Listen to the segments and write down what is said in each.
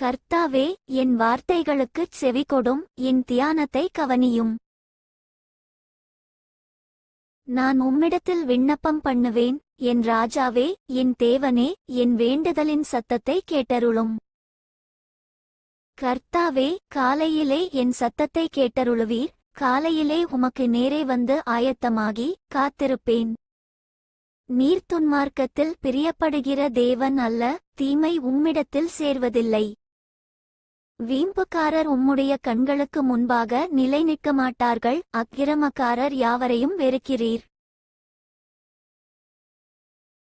கர்த்தாவே, என் வார்த்தைகளுக்குச் செவிகொடும், என் தியானத்தை கவனியும். நான் உம்மிடத்தில் விண்ணப்பம் பண்ணுவேன், என் ராஜாவே, என் தேவனே, என் வேண்டுதலின் சத்தத்தை கேட்டருளும். கர்த்தாவே, காலையிலே என் சத்தத்தை கேட்டருளுவீர், காலையிலே உமக்கு நேரே வந்து ஆயத்தமாகி காத்திருப்பேன். நீர் துன்மார்க்கத்தில் பிரியப்படுகிற தேவன் அல்ல, தீமை உம்மிடத்தில் சேர்வதில்லை. வீம்புக்காரர் உம்முடைய கண்களுக்கு முன்பாக நிலை நிற்க மாட்டார்கள், அக்கிரமக்காரர் யாவரையும் வெறுக்கிறீர்.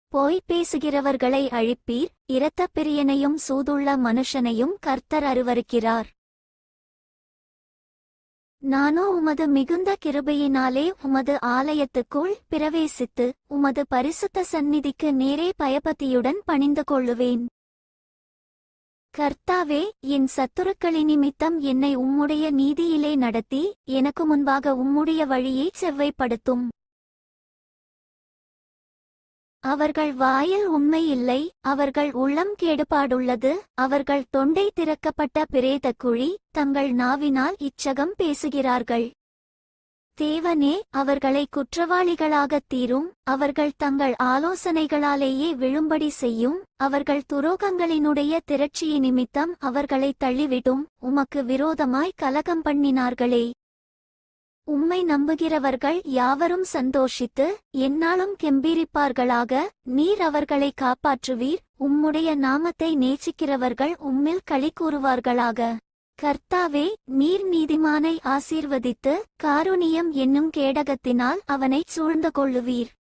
போய் பேசுகிறவர்களை அழிப்பீர், இரத்தப்பிரியனையும் சூதுள்ள மனுஷனையும் கர்த்தர் அருவருக்கிறார். நானோ உமது மிகுந்த கிருபையினாலே உமது ஆலயத்துக்குள் பிரவேசித்து உமது பரிசுத்த சந்நிதிக்கு நேரே பயபக்தியுடன் பணிந்து கொள்ளுவேன். கர்த்தாவே, என் சத்துருக்களினிமித்தம் என்னை உம்முடைய நீதியிலே நடத்தி எனக்கு முன்பாக உம்முடைய வழியை செவ்வைப்படுத்தும். அவர்கள் வாயில் உண்மை இல்லை, அவர்கள் உள்ளம் கேடுபாடுள்ளது, அவர்கள் தொண்டை திறக்கப்பட்ட பிரேத குழி, தங்கள் நாவினால் இச்சகம் பேசுகிறார்கள். தேவனே, அவர்களை குற்றவாளிகளாகத் தீரும், அவர்கள் தங்கள் ஆலோசனைகளாலேயே விழும்படி செய்யும், அவர்கள் துரோகங்களினுடைய திரட்சியை நிமித்தம் அவர்களை தள்ளிவிடும், உமக்கு விரோதமாய் கலகம் பண்ணினார்களே. உம்மை நம்புகிறவர்கள் யாவரும் சந்தோஷித்து எந்நாளும் கெம்பீரிப்பார்களாக. நீர் அவர்களை காப்பாற்றுவீர், உம்முடைய நாமத்தை நேசிக்கிறவர்கள் உம்மில் களி கூறுவார்களாக. கர்த்தாவே, நீர் நீதிமானை ஆசீர்வதித்து காருணியம் என்னும் கேடகத்தினால் அவனைச் சூழ்ந்து கொள்ளுவீர்.